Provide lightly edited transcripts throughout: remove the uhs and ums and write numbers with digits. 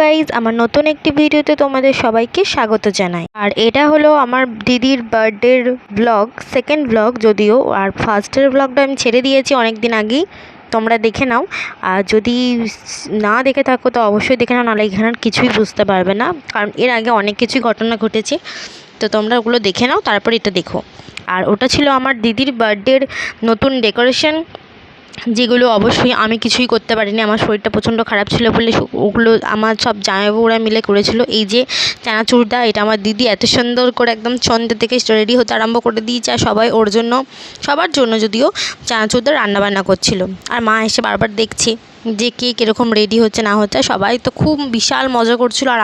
Guys, আমার নতুন একটি ভিডিওতে তোমাদের সবাইকে স্বাগত জানাই। আর এটা হলো আমার দিদির বার্থডের ব্লগ, সেকেন্ড ব্লগ যদিও। আর ফার্স্টের ব্লগটা আমি ছেড়ে দিয়েছি অনেক দিন আগেই, তোমরা দেখে নাও। আর যদি না দেখে থাকো তো অবশ্যই দেখে নাও, নাহলে এখানে কিছুই বুঝতে পারবে না, কারণ এর আগে অনেক কিছুই ঘটনা ঘটেছে। তো তোমরা ওগুলো দেখে নাও, তারপর এটা দেখো। আর ওটা ছিল আমার দিদির বার্থডের নতুন ডেকোরেশন, যেগুলো অবশ্যই আমি কিছুই করতে পারিনি। আমার শরীরটা প্রচণ্ড খারাপ ছিল বলে ওগুলো আমার সব জামাইবাবুরা মিলে করেছিল। এই যে চানাচুরদা, এটা আমার দিদি এত সুন্দর করে একদম সন্ধ্যে থেকে রেডি হতে আরম্ভ করে দিয়েছে। আর সবাই ওর জন্য, সবার জন্য যদিও, চানাচুরদা রান্নাবান্না করছিল। আর মা এসে বারবার দেখছে যে কে কীরকম রেডি হচ্ছে না হচ্ছে। সবাই তো খুব বিশাল মজা করছিল। আর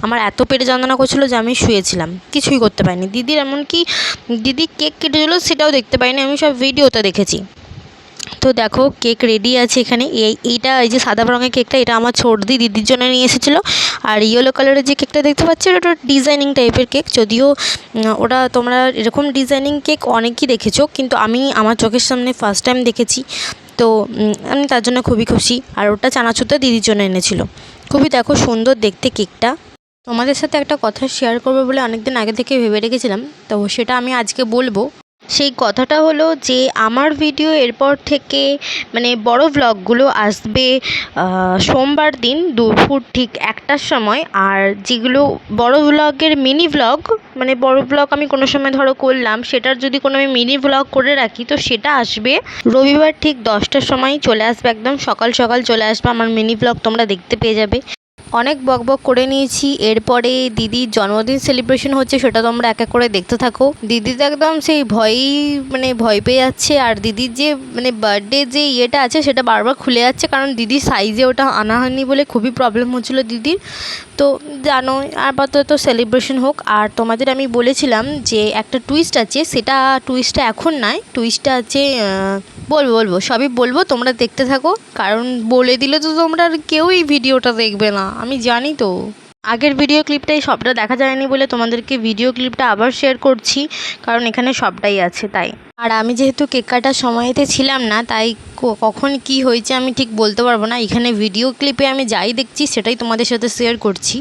আমার এত পেটে যন্ত্রণা করছিল যে আমি শুয়েছিলাম, কিছুই করতে পারিনি। দিদির এমনকি দিদি কেক কেটেছিল সেটাও দেখতে পাইনি, আমি সব ভিডিওতে দেখেছি। তো দেখো কেক রেডি আছে এখানে। এইটা, এই যে সাদা রঙের কেকটা, এটা আমার ছোটদি দিদির জন্য নিয়ে এসেছিলো। আর ইয়েলো কালারের যে কেকটা দেখতে পাচ্ছি, ওটা ডিজাইনিং টাইপের কেক। যদিও ওটা তোমরা এরকম ডিজাইনিং কেক অনেকই দেখেছো, কিন্তু আমি আমার চোখের সামনে ফার্স্ট টাইম দেখেছি। তো আমি তার জন্য খুবই খুশি। আর ওটা চানাচুরটা দিদির জন্য এনেছিল। খুবই দেখো সুন্দর দেখতে কেকটা। তোমাদের সাথে একটা কথা শেয়ার করবো বলে অনেকদিন আগে থেকে ভেবে রেখেছিলাম, তো সেটা আমি আজকে বলবো। সেই কথাটা হলো যে আমার ভিডিও এরপর থেকে মানে বড় ব্লগগুলো আসবে সোমবার দিন দুপুর ঠিক 1টার সময়। আর যেগুলো বড় ব্লগের মিনি ব্লগ, মানে বড় ব্লগ আমি কোনো সময় ধরো করলাম, সেটার যদি কোনো আমি মিনি ব্লগ করে রাখি, তো সেটা আসবে রবিবার ঠিক 10টার সময় চলে আসবে, একদম সকাল সকাল চলে আসবে আমার মিনি ব্লগ, তোমরা দেখতে পেয়ে যাবে। অনেক বকবক করে নিয়েছি। এরপরে দিদির জন্মদিন সেলিব্রেশন হচ্ছে, সেটা তোমরা এক এক করে দেখতে থাকো। দিদি তো একদম সেই ভয় পেয়ে যাচ্ছে। আর দিদির যে বার্থডে যে ইয়েটা আছে সেটা বারবার খুলে যাচ্ছে, কারণ দিদির সাইজে ওটা আনা হয়নি বলে খুবই প্রবলেম হচ্ছিলো দিদির। তো জানো, আপাতত সেলিব্রেশন হোক। আর তোমাদের আমি বলেছিলাম যে একটা টুইস্ট আছে, সেটা টুইস্টটা এখন নয়, টুইস্টটা আছে বলবো সবই বলবো, তোমরা দেখতে থাকো। কারণ বলে দিলে তো তোমরা আর কেউই ভিডিওটা দেখবে না, আমি জানি। তো আগের ভিডিও ক্লিপটাই সবটা দেখা যায়নি বলে তোমাদেরকে ভিডিও ক্লিপটা আবার শেয়ার করছি, কারণ এখানে সবটাই আছে তাই। আর আমি যেহেতু কেক কাটার সময়তে ছিলাম না, তাই কখন কি হয়েছে আমি ঠিক বলতে পারবো না। এখানে ভিডিও ক্লিপে আমি যাই দেখছি সেটাই তোমাদের সাথে শেয়ার করছি।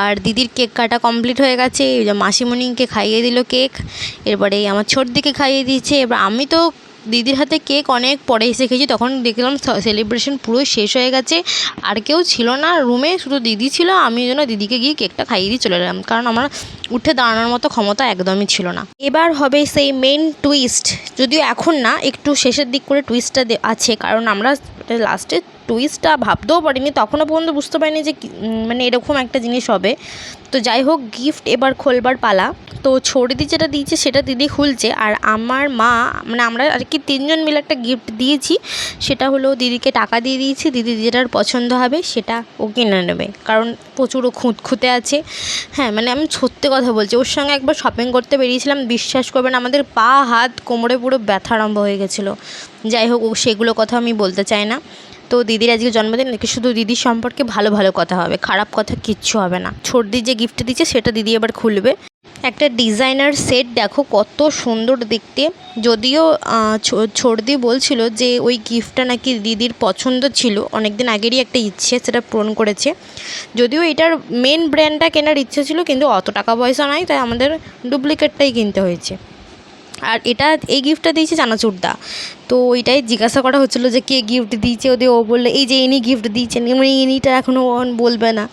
আর দিদির কেক কাটা কমপ্লিট হয়ে গেছে। মাসিমণিকে খাইয়ে দিল কেক, এরপরে আমার ছোটদিকে খাইয়ে দিয়েছে। এবার আমি তো দিদির হাতে কেক অনেক পরে এসে খেয়েছি, তখন দেখলাম সেলিব্রেশন পুরো শেষ হয়ে গেছে। আর কেউ ছিল না রুমে, শুধু দিদি ছিল। আমি যেন দিদিকে গিয়ে কেকটা খাইয়ে দিয়ে চলে এলাম, কারণ আমার উঠে দাঁড়ানোর মতো ক্ষমতা একদমই ছিল না। এবার হবে সেই মেন টুইস্ট, যদিও এখন না, একটু শেষের দিক করে টুইস্টটা আছে, কারণ আমরা লাস্টে টুইস্টটা ভাবতেও পারিনি, তখনও পর্যন্ত বুঝতে পারিনি যে এরকম একটা জিনিস হবে। তো যাই হোক, গিফট এবার খোলবার পালা। তো ছোটদি যেটা দিয়েছে সেটা দিদি খুলছে। আর আমার মা, আমরা আর কি 3জন মিলে একটা গিফট দিয়েছি। সেটা হলো দিদিকে টাকা দিয়ে দিয়েছি, দিদি যেটার পছন্দ হবে সেটা ও কিনে নেবে, কারণ প্রচুর খুঁতখুঁতে আছে। হ্যাঁ, আমি সত্যি কথা বলছি, ওর সঙ্গে একবার শপিং করতে বেরিয়েছিলাম, বিশ্বাস করবেন আমাদের পা হাত কোমরে পুরো ব্যথা আরম্ভ হয়ে গেছিলো। যাই হোক, সেগুলো কথা আমি বলতে চাই না। তো দিদির আজকে জন্মদিন, নাকি শুধু দিদির সম্পর্কে ভালো ভালো কথা হবে, খারাপ কথা কিচ্ছু হবে না। ছোটদি যে গিফট দিচ্ছে সেটা দিদি এবার খুলবে। একটা ডিজাইনার সেট, দেখো কত সুন্দর দেখতে। যদিও ছোটদি বলছিল যে ওই গিফটটা নাকি দিদির পছন্দ ছিল, অনেক দিন আগেরই একটা ইচ্ছে, সেটা পূরণ করেছে। যদিও এটার মেন ব্র্যান্ডটা কেনার ইচ্ছে ছিল, কিন্তু অত টাকা পয়সা নাই, তাই আমাদের ডুপ্লিকেটটাই কিনতে হয়েছে। আর এই গিফটটা দিয়েছে চানাচুরদা। তো ওইটাই জিজ্ঞাসা করা হচ্ছিলো যে কে গিফট দিয়েছে, ও বললো এই যে ইনি গিফট দিয়েছেন। ইনিটা এখনও বলবে না।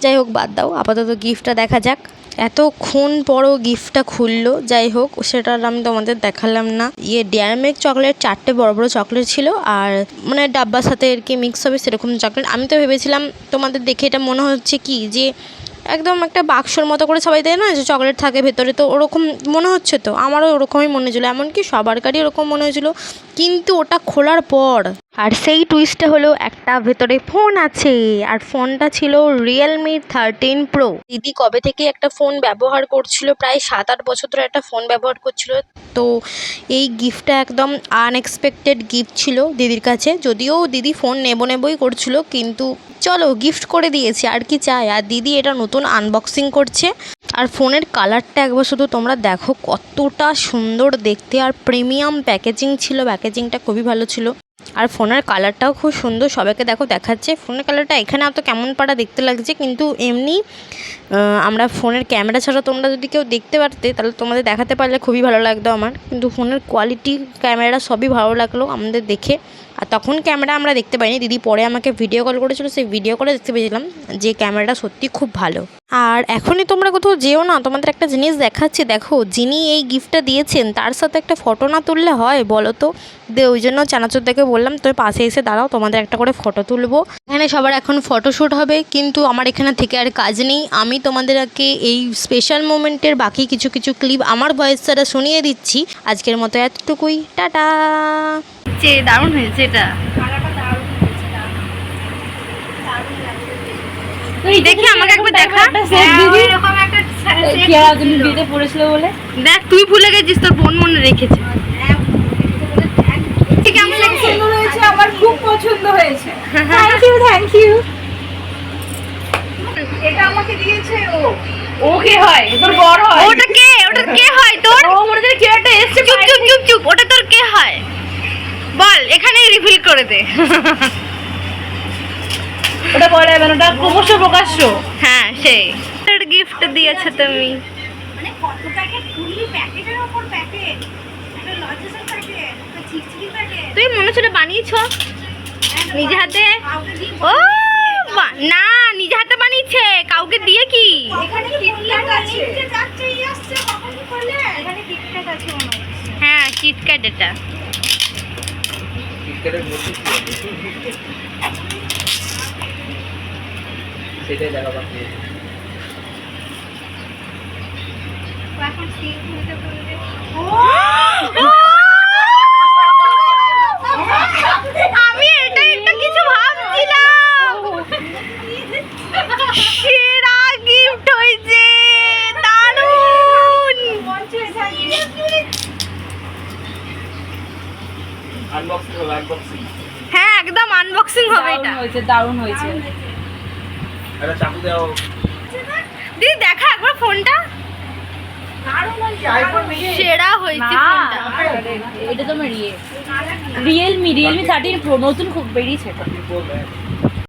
যাই হোক, বাদ দাও, আপাতত গিফটটা দেখা যাক। এতক্ষণ পরও গিফটটা খুললো। যাই হোক, সেটা আমি তোমাদের দেখালাম না। ডেয়ারি মিল্ক চকলেট 4টে বড় বড় চকলেট ছিল, আর ডাব্বার সাথে আর কি মিক্স হবে সেরকম চকলেট। আমি তো ভেবেছিলাম, তোমাদের দেখে এটা মনে হচ্ছে কি যে একদম একটা বাক্সর মতো করে সবাই দেয় না, যে চকলেট থাকে ভেতরে, তো ওরকম মনে হচ্ছে। তো আমারও ওরকমই মনে হয়েছিলো, এমনকি সবারকারই ওরকম মনে হয়েছিলো। কিন্তু ওটা খোলার পর আর সেই টুইস্টটা হলো, একটা ভেতরে ফোন আছে, আর ফোনটা ছিল রিয়েলমি 13 প্রো। দিদি কবে থেকে একটা ফোন ব্যবহার করছিল, প্রায় 7-8 বছর ধরে একটা ফোন ব্যবহার করছিল। তো এই গিফটটা একদম আনএক্সপেক্টেড গিফট ছিল দিদির কাছে। যদিও দিদি ফোন নেবই করছিল, কিন্তু চলো গিফট করে দিয়েছি, আর কি চাই। আর দিদি এটা নতুন আনবক্সিং করছে। আর ফোনের কালারটা একবার শুধু তোমরা দেখো, কতটা সুন্দর দেখতে। আর প্রিমিয়াম প্যাকেজিং ছিল, প্যাকেজিংটা খুবই ভালো ছিল। আর ফোনের কালারটাও খুব সুন্দর, সবাইকে দেখো দেখাচ্ছে। ফোনের কালারটা এখানে অত কেমন পাড়া দেখতে লাগছে, কিন্তু এমনি আমরা ফোনের ক্যামেরা ছাড়া তোমরা যদি কেউ দেখতে পারতে তাহলে তোমাদের দেখাতে পারলে খুবই ভালো লাগতো আমার। কিন্তু ফোনের কোয়ালিটি, ক্যামেরা সবই ভালো লাগলো আমাদের দেখে। আর তখন ক্যামেরা আমরা দেখতে পাইনি, দিদি পরে আমাকে ভিডিও কল করেছিল, সেই ভিডিও কলে দেখতে পেয়েছিলাম যে ক্যামেরাটা সত্যি খুব ভালো। আর এখনই তোমরা কোথাও যেও না, তোমাদের একটা জিনিস দেখাচ্ছি, দেখো যিনি এই গিফটটা দিয়েছেন তার সাথে একটা ফটো না তুললে হয় বলো তো? ওই জন্য চানাচুর দেখে বললাম তুমি পাশে এসে দাঁড়াও, তোমাদের একটা করে ফটো তুলবো। এখানে সবার এখন ফটোশ্যুট হবে, কিন্তু আমার এখানে থেকে আর কাজ নেই। আমি তোমাদেরকে এই স্পেশাল মোমেন্টের বাকি কিছু কিছু ক্লিপ আমার ভয়েস দ্বারা শুনিয়ে দিচ্ছি। আজকের মতো এতটুকুই, টাটা। দারুণ হয়েছে এটা। দেখি আমাকে একবার দেখা। বিয়েতে পড়েছিল বলে দেখ, তুই ভুলে গেছিস, তোর বোন মনে রেখেছে। কেমন লাগছে? আমার খুব পছন্দ হয়েছে। Thank you, thank you. এটা আমাকে দিয়েছে ও। ও কে হয়? তোর বড় হয়। ওটা কে হয় তোর? ও মনে হচ্ছে কেউ একটা এসেছে। চুপ চুপ চুপ চুপ, ওটা তোর কে হয় বল, এখানেই রিভিল করে দে। ওটা বলা যাবে না, ওটা ক্রমশ প্রকাশ্য। হ্যাঁ সেই তোর গিফট দিয়েছো তুমি। মানে কত প্যাকেট খুললি, প্যাকেটের উপর প্যাকেট, একটা লজেসের প্যাকেট, একটা চিকচিকি প্যাকেট। তুই মনে হচ্ছে বানিয়েছো নিজে হাতে? ও না, নিজে হাতে বানিয়েছে, কাউকে দিয়ে কি? এখানে কিটক্যাট আছে, এই যে যাচ্ছে এই আসছে, কখন কি করলে? এখানে কিটক্যাট আছে মনে হচ্ছে। হ্যাঁ কিটক্যাট, এটা সেটাই দেখা পাচ্ছি। ও এখন সিল খুলতে বলবে। আমি এটা একটা কিছু ভাবছিলাম। সেরা গিফট হয়েছে, দারুণ। আনবক্সিং হলো, আনবক্সিং। হ্যাঁ একদম আনবক্সিং হবে এটা। দারুণ হয়েছে। এটা চাকু দাও। দিদি দেখা একবার ফোনটা, সেরা হয়েছে ফোনটা। এটা তো রিয়েলমি 13 প্রো নতুন খুব বেরিয়েছে।